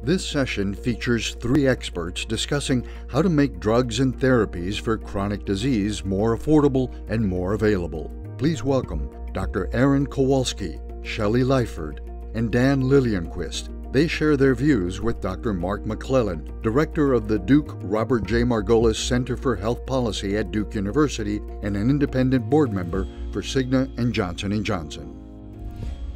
This session features 3 experts discussing how to make drugs and therapies for chronic disease more affordable and more available. Please welcome Dr. Aaron Kowalski, Shelley Lyford, and Dan Liljenquist. They share their views with Dr. Mark McClellan, Director of the Duke Robert J. Margolis Center for Health Policy at Duke University and an independent board member for Cigna and Johnson & Johnson.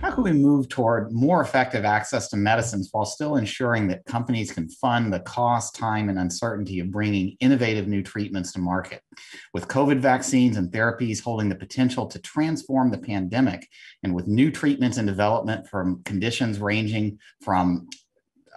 How can we move toward more effective access to medicines while still ensuring that companies can fund the cost, time, and uncertainty of bringing innovative new treatments to market? With COVID vaccines and therapies holding the potential to transform the pandemic, and with new treatments in development from conditions ranging from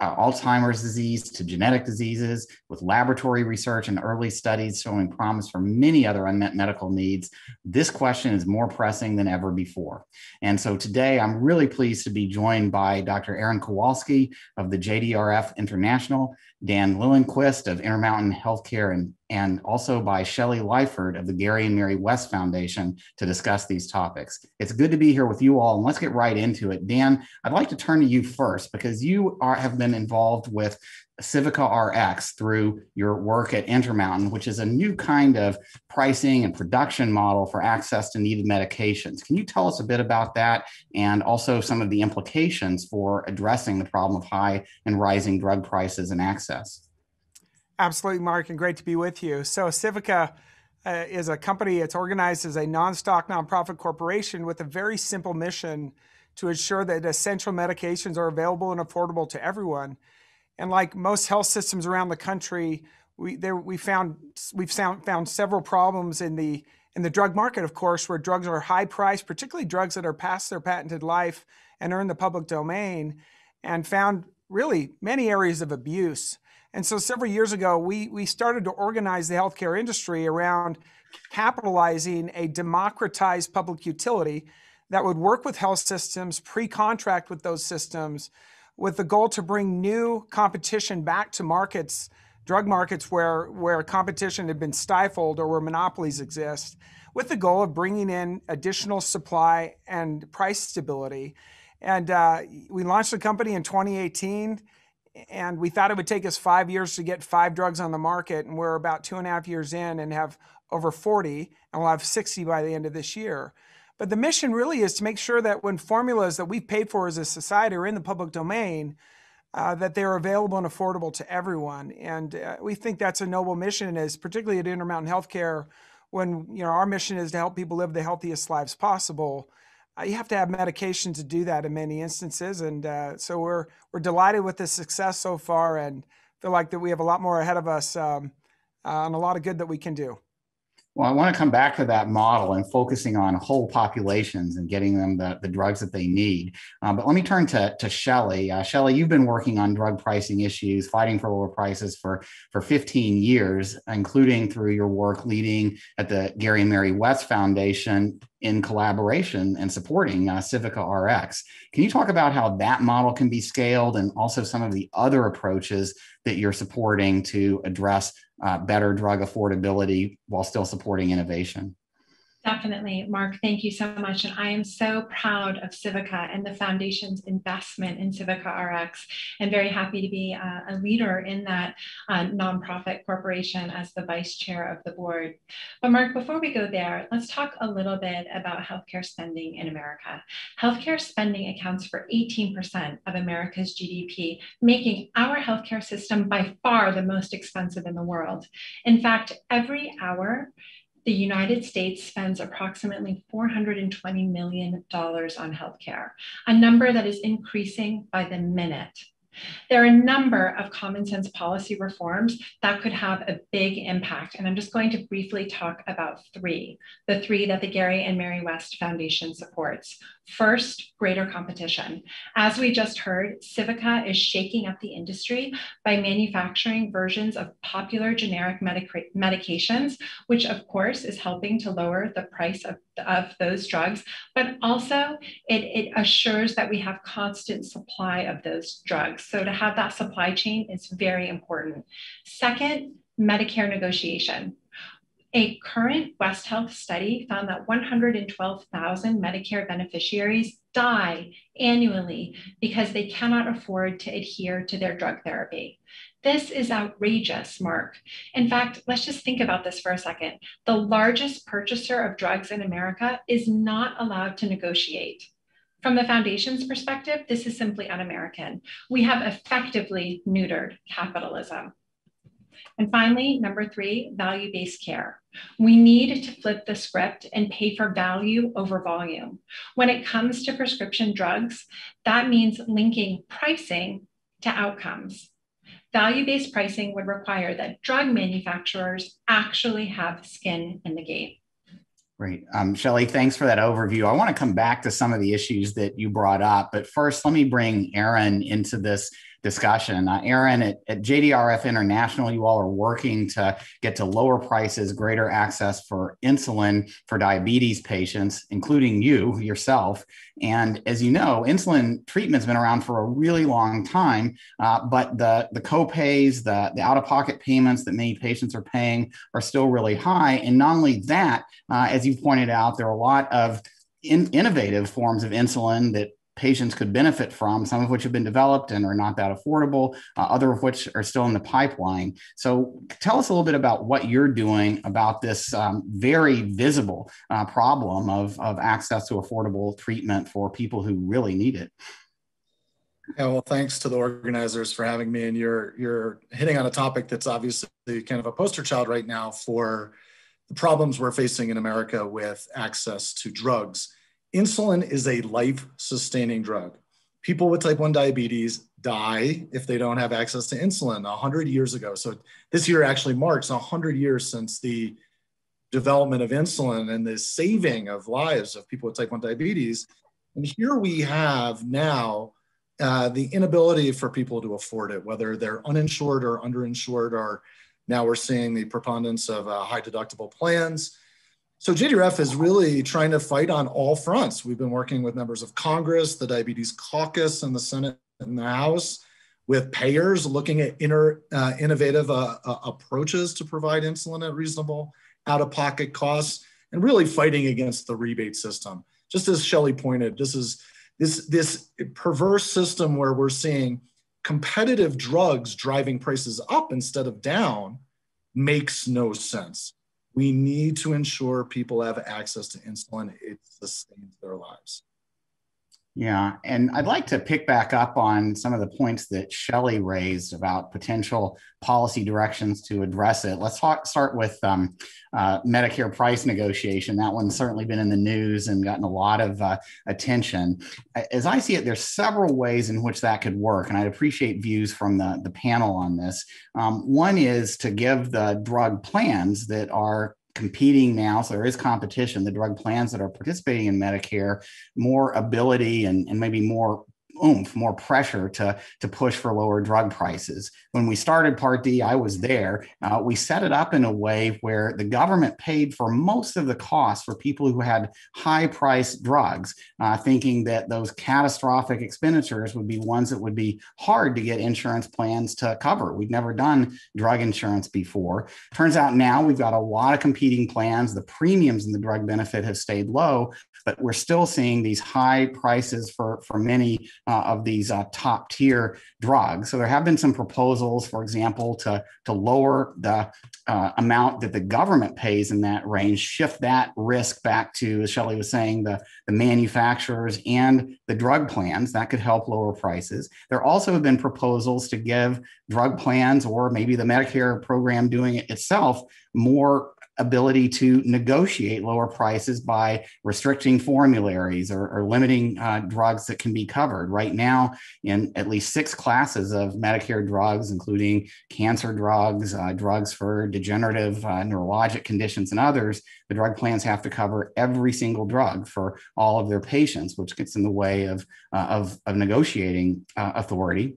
Alzheimer's disease to genetic diseases, with laboratory research and early studies showing promise for many other unmet medical needs, this question is more pressing than ever before. And so today, I'm really pleased to be joined by Dr. Aaron Kowalski of the JDRF International, Dan Liljenquist of Intermountain Healthcare, and also by Shelley Lyford of the Gary and Mary West Foundation to discuss these topics. It's good to be here with you all, and let's get right into it. Dan, I'd like to turn to you first because you have been involved with Civica RX through your work at Intermountain, which is a new kind of pricing and production model for access to needed medications. Can you tell us a bit about that and also some of the implications for addressing the problem of high and rising drug prices and access? Absolutely, Mark, and great to be with you. So Civica is a company. It's organized as a non-stock, nonprofit corporation with a very simple mission to ensure that essential medications are available and affordable to everyone. And like most health systems around the country, we've found several problems in the drug market, of course, where drugs are high priced, particularly drugs that are past their patented life and are in the public domain, and found really many areas of abuse. And so several years ago, we started to organize the healthcare industry around capitalizing a democratized public utility that would work with health systems, pre-contract with those systems, with the goal to bring new competition back to markets, drug markets where competition had been stifled or where monopolies exist, with the goal of bringing in additional supply and price stability. And we launched the company in 2018, and we thought it would take us 5 years to get 5 drugs on the market, and we're about 2.5 years in and have over 40, and we'll have 60 by the end of this year. But the mission really is to make sure that when formulas that we've paid for as a society are in the public domain, that they're available and affordable to everyone. And we think that's a noble mission, as particularly at Intermountain Healthcare, when our mission is to help people live the healthiest lives possible. You have to have medication to do that in many instances. And so we're delighted with the success so far and feel like that we have a lot more ahead of us and a lot of good that we can do. Well, I want to come back to that model and focusing on whole populations and getting them the drugs that they need. But let me turn to Shelley. Shelley, you've been working on drug pricing issues, fighting for lower prices for 15 years, including through your work leading at the Gary and Mary West Foundation in collaboration and supporting Civica RX. Can you talk about how that model can be scaled and also some of the other approaches that you're supporting to address better drug affordability while still supporting innovation? Definitely, Mark. Thank you so much. And I am so proud of Civica and the Foundation's investment in Civica RX, and very happy to be a leader in that nonprofit corporation as the vice chair of the board. But Mark, before we go there, let's talk a little bit about healthcare spending in America. Healthcare spending accounts for 18% of America's GDP, making our healthcare system by far the most expensive in the world. In fact, every hour, the United States spends approximately $420 million on healthcare, a number that is increasing by the minute. There are a number of common sense policy reforms that could have a big impact, and I'm just going to briefly talk about the three that the Gary and Mary West Foundation supports. First, greater competition. As we just heard, Civica is shaking up the industry by manufacturing versions of popular generic medications, which of course is helping to lower the price of those drugs, but also it assures that we have constant supply of those drugs. So to have that supply chain is very important. Second, Medicare negotiation. A current West Health study found that 112,000 Medicare beneficiaries die annually because they cannot afford to adhere to their drug therapy. This is outrageous, Mark. In fact, let's just think about this for a second. The largest purchaser of drugs in America is not allowed to negotiate. From the foundation's perspective, this is simply un-American. We have effectively neutered capitalism. And finally, number 3, value-based care. We need to flip the script and pay for value over volume. When it comes to prescription drugs, that means linking pricing to outcomes. Value-based pricing would require that drug manufacturers actually have skin in the game. Great. Shelley, thanks for that overview. I want to come back to some of the issues that you brought up, but first, let me bring Aaron into this discussion. Aaron, at JDRF International, you all are working to get to lower prices, greater access for insulin for diabetes patients, including you yourself. And as you know, insulin treatment's been around for a really long time, but the co-pays, the out-of-pocket payments that many patients are paying are still really high. And not only that, as you pointed out, there are a lot of innovative forms of insulin that patients could benefit from, some of which have been developed and are not that affordable, other of which are still in the pipeline. So tell us a little bit about what you're doing about this very visible problem of access to affordable treatment for people who really need it. Yeah, well, thanks to the organizers for having me. And you're hitting on a topic that's obviously kind of a poster child right now for the problems we're facing in America with access to drugs. Insulin is a life-sustaining drug. People with type 1 diabetes die if they don't have access to insulin 100 years ago. So this year actually marks 100 years since the development of insulin and the saving of lives of people with type 1 diabetes. And here we have now the inability for people to afford it, whether they're uninsured or underinsured, or now we're seeing the preponderance of high deductible plans. So JDRF is really trying to fight on all fronts. We've been working with members of Congress, the Diabetes Caucus in the Senate and the House, with payers looking at innovative approaches to provide insulin at reasonable out-of-pocket costs, and really fighting against the rebate system. Just as Shelley pointed, this is this perverse system where we're seeing competitive drugs driving prices up instead of down makes no sense. We need to ensure people have access to insulin. It sustains their lives. Yeah, and I'd like to pick back up on some of the points that Shelley raised about potential policy directions to address it. Let's start with Medicare price negotiation. That one's certainly been in the news and gotten a lot of attention. As I see it, there's several ways in which that could work, and I'd appreciate views from the panel on this. One is to give the drug plans that are competing now, so there is competition, the drug plans that are participating in Medicare, more ability and maybe more oomph, more pressure to push for lower drug prices. When we started Part D, I was there. We set it up in a way where the government paid for most of the costs for people who had high-priced drugs, thinking that those catastrophic expenditures would be ones that would be hard to get insurance plans to cover. We've never done drug insurance before. Turns out now we've got a lot of competing plans. The premiums in the drug benefit have stayed low, but we're still seeing these high prices for many of these top tier drugs. So there have been some proposals, for example, to lower the amount that the government pays in that range, shift that risk back to, as Shelley was saying, the manufacturers and the drug plans. That could help lower prices. There also have been proposals to give drug plans, or maybe the Medicare program doing it itself, more ability to negotiate lower prices by restricting formularies or limiting drugs that can be covered. Right now, in at least 6 classes of Medicare drugs, including cancer drugs, drugs for degenerative neurologic conditions and others, the drug plans have to cover every single drug for all of their patients, which gets in the way of negotiating authority.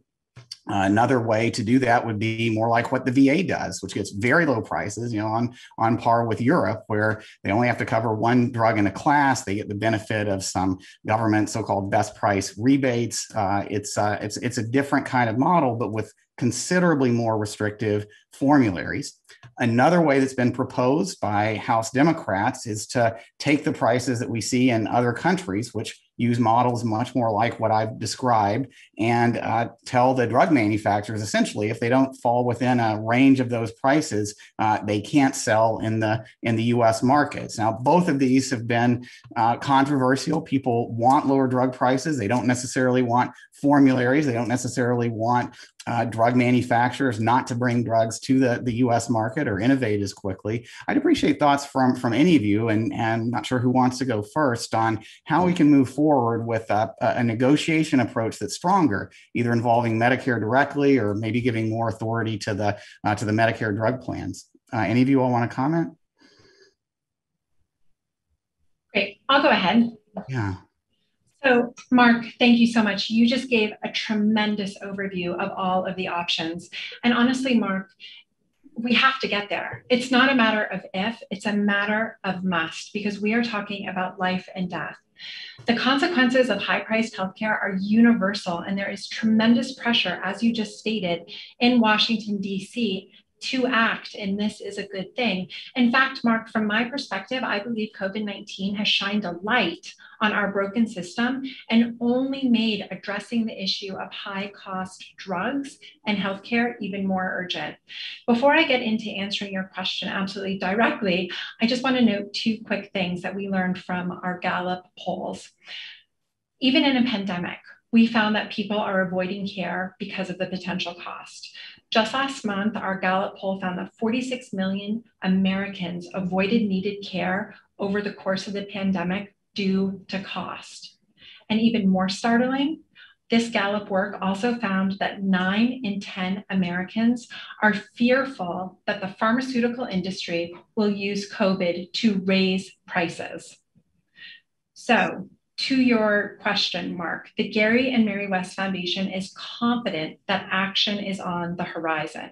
Another way to do that would be more like what the VA does, which gets very low prices, on par with Europe, where they only have to cover one drug in a class. They get the benefit of some government so-called best price rebates. It's a different kind of model, but with considerably more restrictive formularies. Another way that's been proposed by House Democrats is to take the prices that we see in other countries, which use models much more like what I've described, and tell the drug manufacturers, essentially, if they don't fall within a range of those prices, they can't sell in the U.S. markets. Now, both of these have been controversial. People want lower drug prices. They don't necessarily want formularies. They don't necessarily want drug manufacturers not to bring drugs to the U.S. market or innovate as quickly. I'd appreciate thoughts from any of you, and I'm not sure who wants to go first on how we can move forward with a negotiation approach that's stronger, either involving Medicare directly or maybe giving more authority to the Medicare drug plans. Any of you all want to comment? Great, I'll go ahead. Yeah. So, Mark, thank you so much. You just gave a tremendous overview of all of the options. And honestly, Mark, we have to get there. It's not a matter of if, it's a matter of must, because we are talking about life and death. The consequences of high-priced healthcare are universal, and there is tremendous pressure, as you just stated, in Washington, D.C., to act, and this is a good thing. In fact, Mark, from my perspective, I believe COVID-19 has shined a light on our broken system and only made addressing the issue of high-cost drugs and healthcare even more urgent. Before I get into answering your question absolutely directly, I just want to note two quick things that we learned from our Gallup polls. Even in a pandemic, we found that people are avoiding care because of the potential cost. Just last month, our Gallup poll found that 46 million Americans avoided needed care over the course of the pandemic due to cost. And even more startling, this Gallup work also found that 9 in 10 Americans are fearful that the pharmaceutical industry will use COVID to raise prices. So, to your question, Mark, the Gary and Mary West Foundation is confident that action is on the horizon,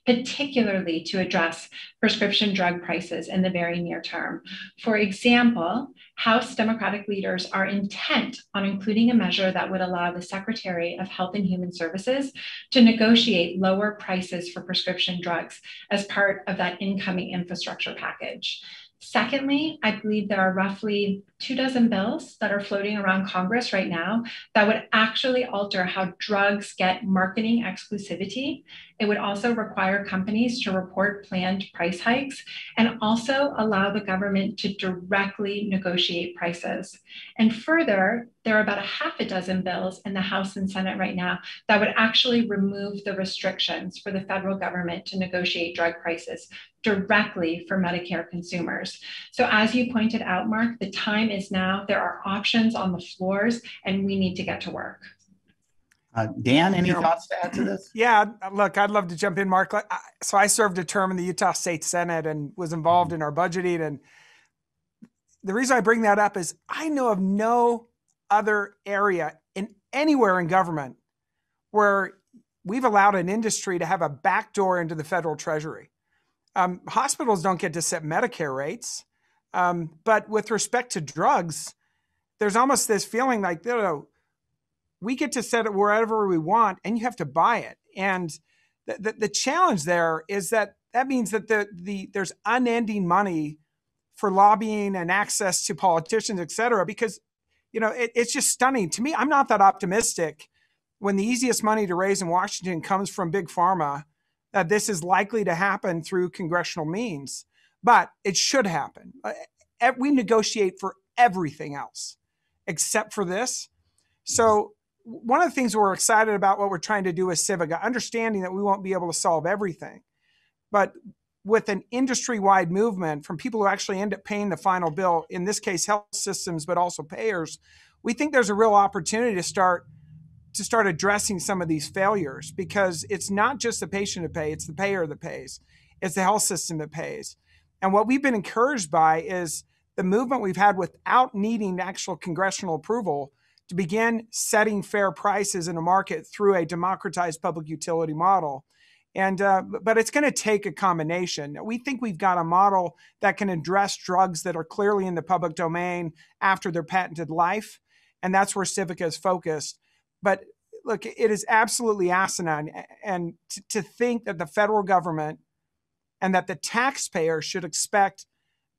particularly to address prescription drug prices in the very near term. For example, House Democratic leaders are intent on including a measure that would allow the Secretary of Health and Human Services to negotiate lower prices for prescription drugs as part of that incoming infrastructure package. Secondly, I believe there are roughly 24 bills that are floating around Congress right now that would actually alter how drugs get marketing exclusivity. It would also require companies to report planned price hikes and also allow the government to directly negotiate prices. And further, there are about 6 bills in the House and Senate right now that would actually remove the restrictions for the federal government to negotiate drug prices directly for Medicare consumers. So as you pointed out, Mark, the time is now. There are options on the floors, and we need to get to work. Dan, any thoughts to add to this? Yeah, look, I'd love to jump in, Mark. So I served a term in the Utah State Senate and was involved in our budgeting. And the reason I bring that up is I know of no other area anywhere in government where we've allowed an industry to have a backdoor into the federal treasury. Hospitals don't get to set Medicare rates. But with respect to drugs, there's almost this feeling like, we get to set it wherever we want and you have to buy it. And the challenge there is that means that there's unending money for lobbying and access to politicians, et cetera, because, it's just stunning. To me, I'm not that optimistic when the easiest money to raise in Washington comes from big pharma, that this is likely to happen through congressional means, but it should happen. We negotiate for everything else except for this. So one of the things we're excited about what we're trying to do with Civica, understanding that we won't be able to solve everything, but with an industry-wide movement from people who actually end up paying the final bill, in this case, health systems, but also payers, we think there's a real opportunity to start addressing some of these failures, because it's not just the patient to pay, it's the payer that pays. It's the health system that pays. And what we've been encouraged by is the movement we've had without needing actual congressional approval to begin setting fair prices in a market through a democratized public utility model. And but it's going to take a combination. We think we've got a model that can address drugs that are clearly in the public domain after their patented life. And that's where Civica is focused. But look, it is absolutely asinine. And to think that the federal government and that the taxpayer should expect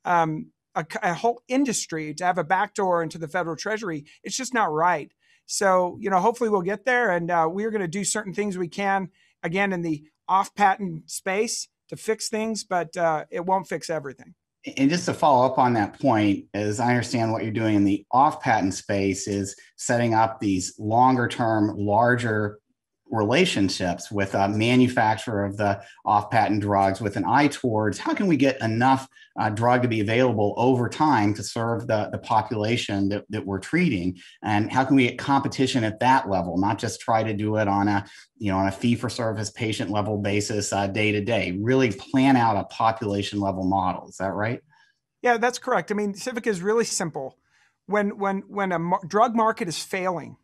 a whole industry to have a backdoor into the federal treasury. It's just not right. So, hopefully we'll get there, and we're going to do certain things we can, again, in the off-patent space to fix things, but it won't fix everything. And just to follow up on that point, as I understand what you're doing in the off-patent space is setting up these longer-term, larger relationships with a manufacturer of the off-patent drugs with an eye towards how can we get enough drug to be available over time to serve the population that we're treating, and how can we get competition at that level, not just try to do it on a fee-for-service patient level basis day to day. Really plan out a population level model. Is that right? Yeah, that's correct. I mean, Civica is really simple. When a drug market is failing,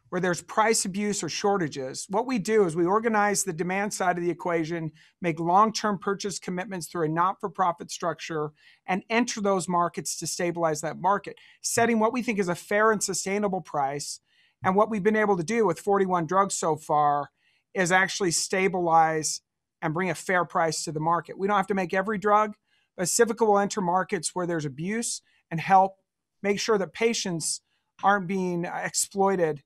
where there's price abuse or shortages, what we do is we organize the demand side of the equation, make long-term purchase commitments through a not-for-profit structure, and enter those markets to stabilize that market, setting what we think is a fair and sustainable price. And what we've been able to do with 41 drugs so far is actually stabilize and bring a fair price to the market. We don't have to make every drug, but Civica will enter markets where there's abuse and help make sure that patients aren't being exploited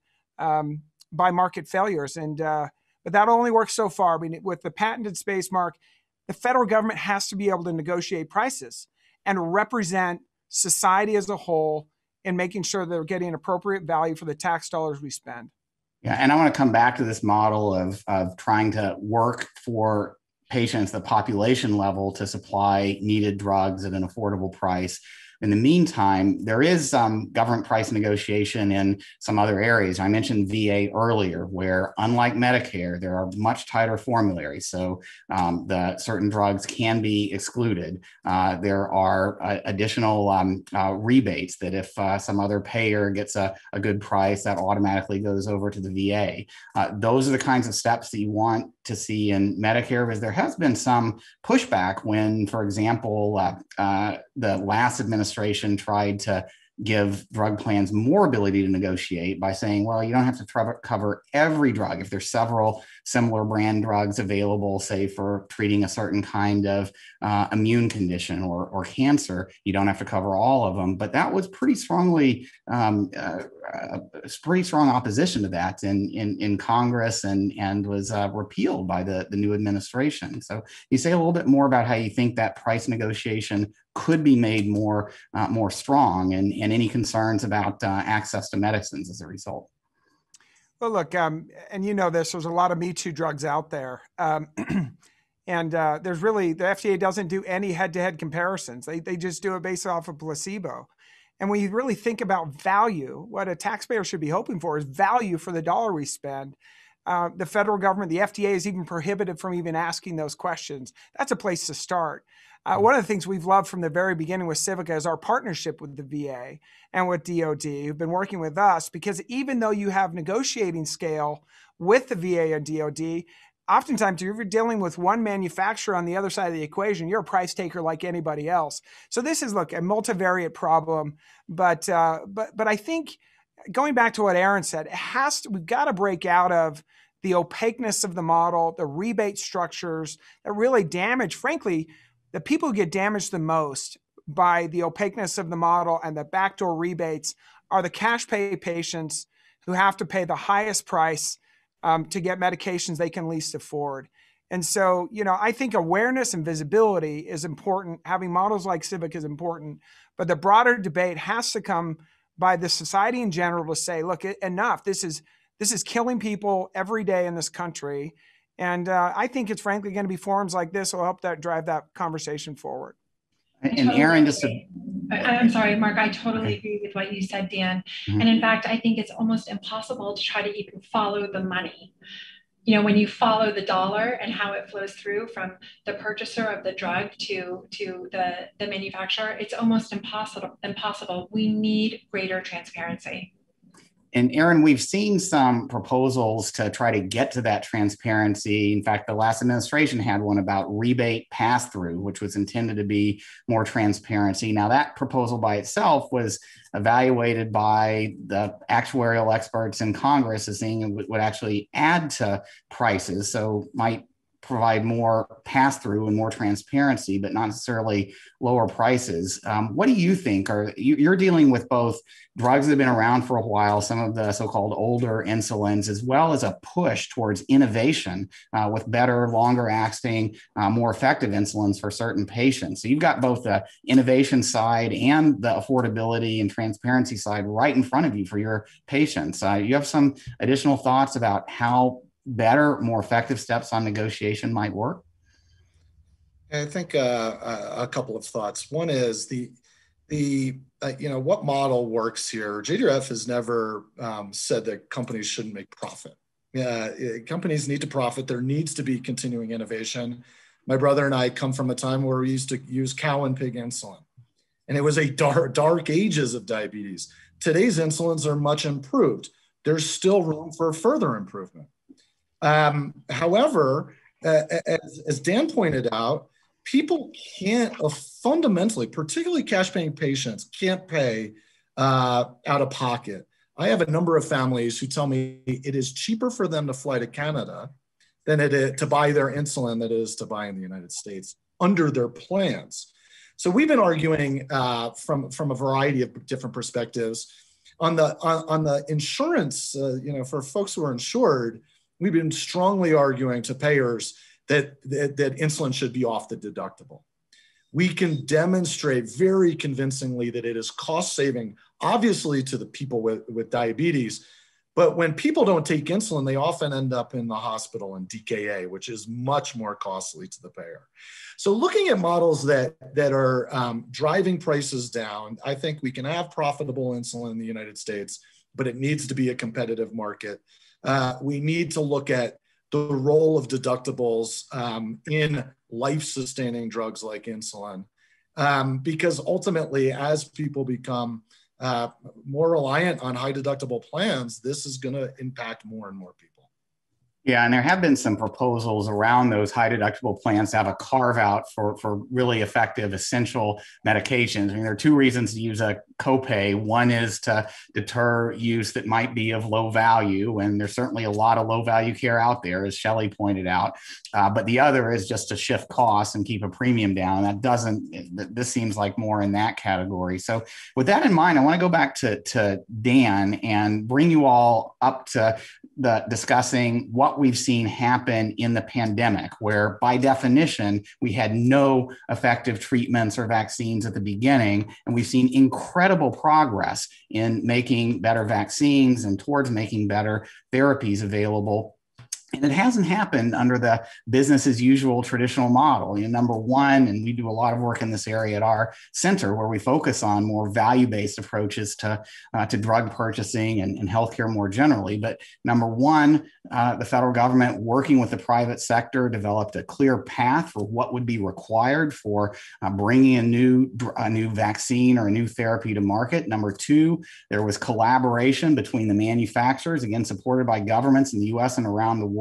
by market failures. But that only works so far. I mean, with the patented space, Mark, the federal government has to be able to negotiate prices and represent society as a whole in making sure they're getting appropriate value for the tax dollars we spend. Yeah, and I want to come back to this model of trying to work for patients, the population level, to supply needed drugs at an affordable price. In the meantime, there is government price negotiation in some other areas. I mentioned VA earlier, where unlike Medicare, there are much tighter formularies. So the certain drugs can be excluded. There are additional rebates that if some other payer gets a good price, that automatically goes over to the VA. Those are the kinds of steps that you want to see in Medicare, because there has been some pushback when, for example, the last administration tried to give drug plans more ability to negotiate by saying, well, you don't have to cover every drug. If there's several similar brand drugs available, say for treating a certain kind of immune condition or cancer, you don't have to cover all of them. But that was pretty strongly, pretty strong opposition to that in Congress and was repealed by the new administration. So you say a little bit more about how you think that price negotiation could be made more strong, and any concerns about access to medicines as a result. Well, look, and you know this, there's a lot of Me Too drugs out there. And there's really, the FDA doesn't do any head-to-head comparisons. They just do it based off of placebo. And when you really think about value, what a taxpayer should be hoping for is value for the dollar we spend. The federal government, the FDA, is even prohibited from even asking those questions. That's a place to start. One of the things we've loved from the very beginning with Civica is our partnership with the VA and with DOD, who've been working with us, because even though you have negotiating scale with the VA and DOD, oftentimes if you're dealing with one manufacturer on the other side of the equation, you're a price taker like anybody else. So this is, look, a multivariate problem, but I think going back to what Aaron said, we've got to break out of the opaqueness of the model, the rebate structures that really damage, frankly, the people who get damaged the most by the opaqueness of the model and the backdoor rebates are the cash pay patients who have to pay the highest price to get medications they can least afford. And so, I think awareness and visibility is important. Having models like Civica is important, but the broader debate has to come by the society in general to say, look, enough. This is killing people every day in this country. And I think it's frankly going to be forums like this will help drive that conversation forward. And Aaron, I'm sorry, Mark, I totally agree with what you said, Dan. Mm-hmm. And in fact, I think it's almost impossible to try to even follow the money. When you follow the dollar and how it flows through from the purchaser of the drug to the manufacturer, it's almost impossible. We need greater transparency. And Aaron, we've seen some proposals to try to get to that transparency. In fact, the last administration had one about rebate pass-through, which was intended to be more transparency. Now, that proposal by itself was evaluated by the actuarial experts in Congress as saying it would actually add to prices. So might provide more pass-through and more transparency, but not necessarily lower prices. What do you think? You're dealing with both drugs that have been around for a while, some of the so-called older insulins, as well as a push towards innovation with better, longer-acting, more effective insulins for certain patients. So you've got both the innovation side and the affordability and transparency side right in front of you for your patients. You have some additional thoughts about how better, more effective steps on negotiation might work? I think a couple of thoughts. One is what model works here. JDRF has never said that companies shouldn't make profit. Companies need to profit. There needs to be continuing innovation. My brother and I come from a time where we used to use cow and pig insulin, and it was a dark ages of diabetes. Today's insulins are much improved. There's still room for further improvement. However, as Dan pointed out, people can't fundamentally, particularly cash paying patients, can't pay out of pocket. I have a number of families who tell me it is cheaper for them to fly to Canada than it is to buy their insulin that is to buy in the United States under their plans. So we've been arguing from a variety of different perspectives on the insurance. For folks who are insured, we've been strongly arguing to payers that insulin should be off the deductible. We can demonstrate very convincingly that it is cost saving, obviously to the people with diabetes, but when people don't take insulin, they often end up in the hospital in DKA, which is much more costly to the payer. So looking at models that are driving prices down, I think we can have profitable insulin in the United States, but it needs to be a competitive market. We need to look at the role of deductibles in life-sustaining drugs like insulin, because ultimately, as people become more reliant on high deductible plans, this is going to impact more and more people. Yeah, and there have been some proposals around those high deductible plans to have a carve out for really effective essential medications. I mean, there are two reasons to use a copay. One is to deter use that might be of low value, and there's certainly a lot of low value care out there, as Shelley pointed out. But the other is just to shift costs and keep a premium down. This seems like more in that category. So with that in mind, I want to go back to Dan and bring you all up to discussing what we've seen happen in the pandemic, where by definition, we had no effective treatments or vaccines at the beginning. And we've seen incredible progress in making better vaccines and towards making better therapies available. And it hasn't happened under the business as usual traditional model. Number one, and we do a lot of work in this area at our center where we focus on more value-based approaches to drug purchasing and healthcare more generally. But number one, the federal government working with the private sector developed a clear path for what would be required for bringing a new vaccine or a new therapy to market. Number two, there was collaboration between the manufacturers, again, supported by governments in the US and around the world,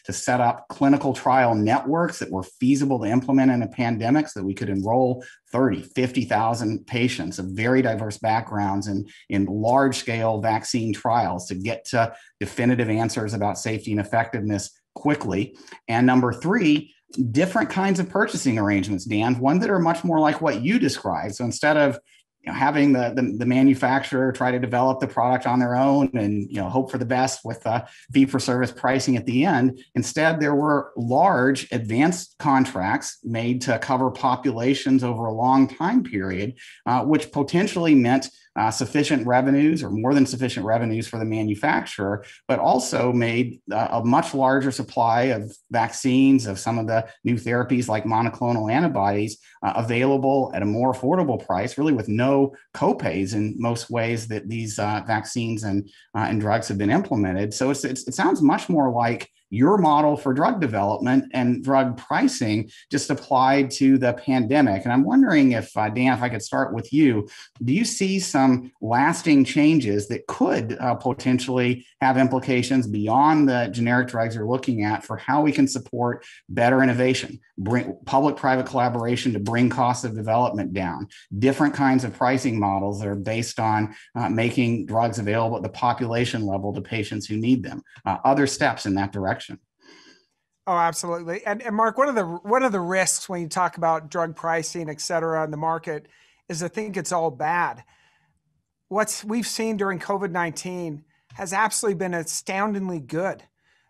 to set up clinical trial networks that were feasible to implement in a pandemic so that we could enroll 30, 50,000 patients of very diverse backgrounds in large-scale vaccine trials to get to definitive answers about safety and effectiveness quickly. And number three, different kinds of purchasing arrangements, Dan, one that are much more like what you described. So instead of having the manufacturer try to develop the product on their own and hope for the best with fee-for-service pricing at the end. Instead, there were large advanced contracts made to cover populations over a long time period, which potentially meant sufficient revenues or more than sufficient revenues for the manufacturer, but also made a much larger supply of vaccines, of some of the new therapies like monoclonal antibodies available at a more affordable price, really with no copays in most ways that these vaccines and drugs have been implemented. So it sounds much more like your model for drug development and drug pricing just applied to the pandemic. And I'm wondering if, Dan, if I could start with you, do you see some lasting changes that could potentially have implications beyond the generic drugs you're looking at for how we can support better innovation, bring public-private collaboration to bring costs of development down, different kinds of pricing models that are based on making drugs available at the population level to patients who need them, other steps in that direction? Oh, absolutely. And Mark, one of the risks when you talk about drug pricing, et cetera, in the market is to think it's all bad. What we've seen during COVID-19 has absolutely been astoundingly good.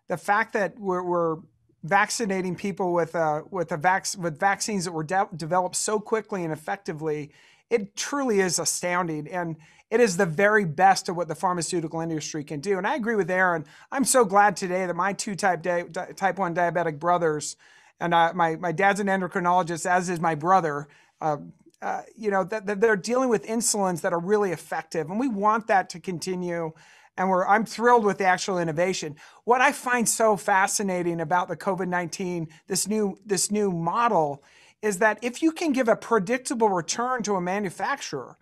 The fact that we're vaccinating people with vaccines that were developed so quickly and effectively, it truly is astounding. And it is the very best of what the pharmaceutical industry can do. And I agree with Aaron. I'm so glad today that my two type 1 diabetic brothers, and my dad's an endocrinologist, as is my brother, that they're dealing with insulins that are really effective. And we want that to continue. And I'm thrilled with the actual innovation. What I find so fascinating about the COVID-19, this new model, is that if you can give a predictable return to a manufacturer,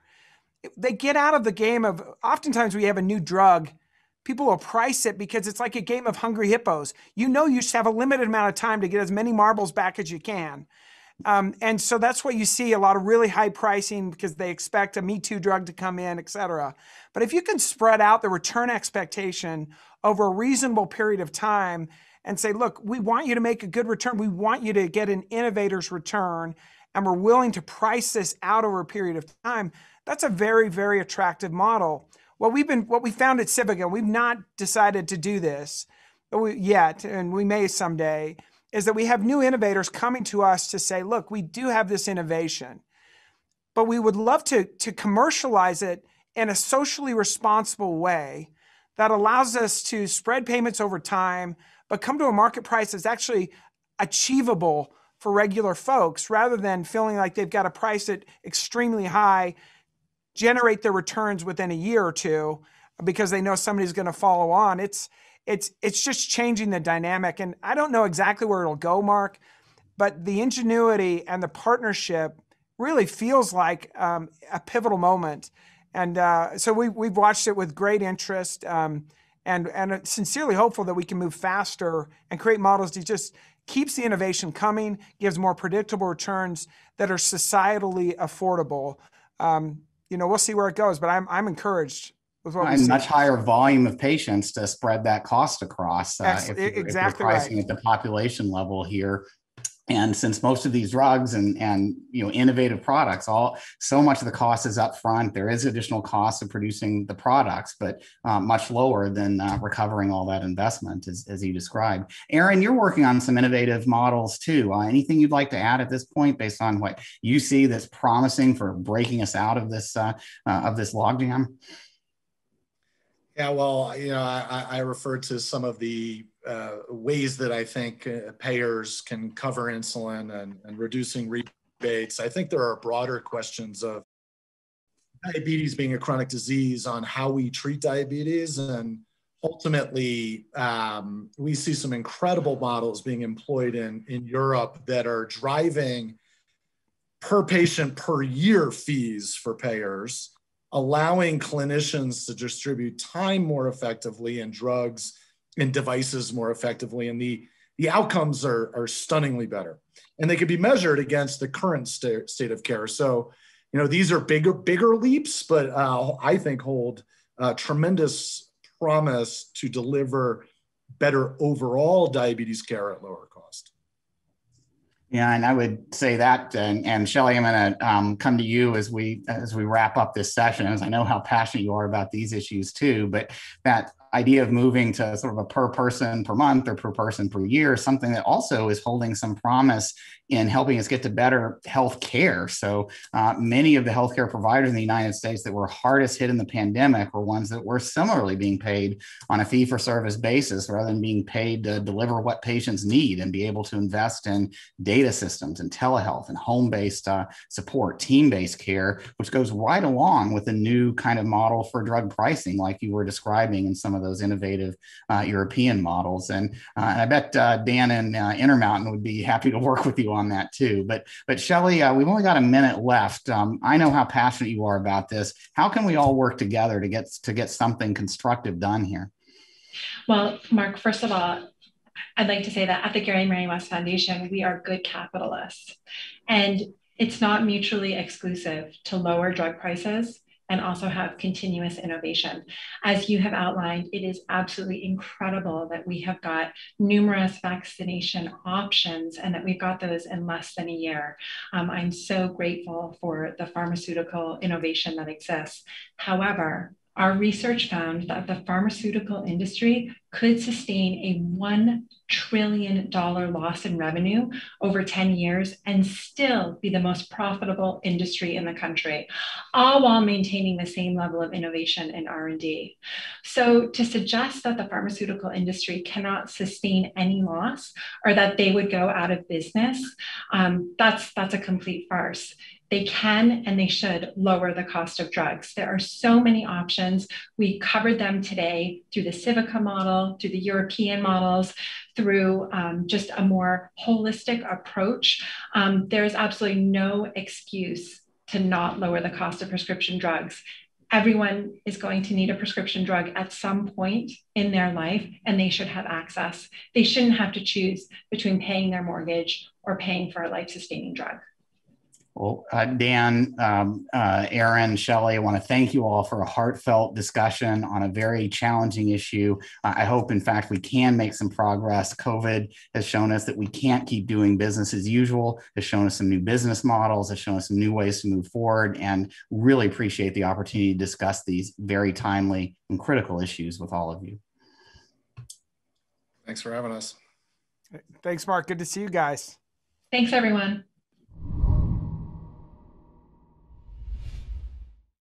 they get out of the game of, oftentimes we have a new drug, people will price it because it's like a game of hungry hippos. You just have a limited amount of time to get as many marbles back as you can. And so that's why you see a lot of really high pricing, because they expect a Me Too drug to come in, et cetera. But if you can spread out the return expectation over a reasonable period of time and say, look, we want you to make a good return. We want you to get an innovator's return, and we're willing to price this out over a period of time. That's a very, very attractive model. What we found at Civica, we've not decided to do this yet, and we may someday, is that we have new innovators coming to us to say, look, we do have this innovation, but we would love to commercialize it in a socially responsible way that allows us to spread payments over time, but come to a market price that's actually achievable for regular folks, rather than feeling like they've got to price it extremely high, generate their returns within a year or two because they know somebody's going to follow on. It's just changing the dynamic. And I don't know exactly where it'll go, Mark, but the ingenuity and the partnership really feels like a pivotal moment. And so we've watched it with great interest, and sincerely hopeful that we can move faster and create models that just keeps the innovation coming, gives more predictable returns that are societally affordable. We'll see where it goes, but I'm encouraged with what we see. Much higher volume of patients to spread that cost across. If you're pricing at the population level here. And since most of these drugs and innovative products, so much of the cost is up front. There is additional cost of producing the products, but much lower than recovering all that investment, as you described. Aaron, you're working on some innovative models too. Anything you'd like to add at this point, based on what you see that's promising for breaking us out of this logjam? Yeah, well, I referred to some of the ways that I think payers can cover insulin and reducing rebates. I think there are broader questions of diabetes being a chronic disease, on how we treat diabetes. And ultimately, we see some incredible models being employed in Europe that are driving per patient per year fees for payers, allowing clinicians to distribute time more effectively and drugs and devices more effectively. And the outcomes are stunningly better. And they can be measured against the current state of care. So, these are bigger leaps, but I think hold tremendous promise to deliver better overall diabetes care at lower cost. Yeah, and I would say that, and Shelley, I'm going to come to you as we wrap up this session, as I know how passionate you are about these issues too. But that idea of moving to sort of a per person per month or per person per year is something that also is holding some promise in helping us get to better health care. So many of the healthcare providers in the United States that were hardest hit in the pandemic were ones that were similarly being paid on a fee-for-service basis, rather than being paid to deliver what patients need and be able to invest in data systems and telehealth and home-based support, team-based care, which goes right along with the new kind of model for drug pricing, like you were describing in some of those innovative European models. And I bet Dan and Intermountain would be happy to work with you on that too. But Shelley, we've only got a minute left. I know how passionate you are about this. How can we all work together to get something constructive done here? Well, Mark, first of all, I'd like to say that at the Gary and Mary West Foundation, we are good capitalists. And it's not mutually exclusive to lower drug prices and also have continuous innovation. As you have outlined, it is absolutely incredible that we have got numerous vaccination options and that we've got those in less than a year. I'm so grateful for the pharmaceutical innovation that exists. However, our research found that the pharmaceutical industry could sustain a $1 trillion loss in revenue over 10 years and still be the most profitable industry in the country, all while maintaining the same level of innovation and R&D. So to suggest that the pharmaceutical industry cannot sustain any loss or that they would go out of business, that's a complete farce. They can and they should lower the cost of drugs. There are so many options. We covered them today through the Civica model, through the European models, through just a more holistic approach. There is absolutely no excuse to not lower the cost of prescription drugs. Everyone is going to need a prescription drug at some point in their life, and they should have access. They shouldn't have to choose between paying their mortgage or paying for a life-sustaining drug. Well, Dan, Aaron, Shelley, I want to thank you all for a heartfelt discussion on a very challenging issue. I hope, in fact, we can make some progress. COVID has shown us that we can't keep doing business as usual, has shown us some new business models, has shown us some new ways to move forward, and really appreciate the opportunity to discuss these very timely and critical issues with all of you. Thanks for having us. Thanks, Mark. Good to see you guys. Thanks, everyone.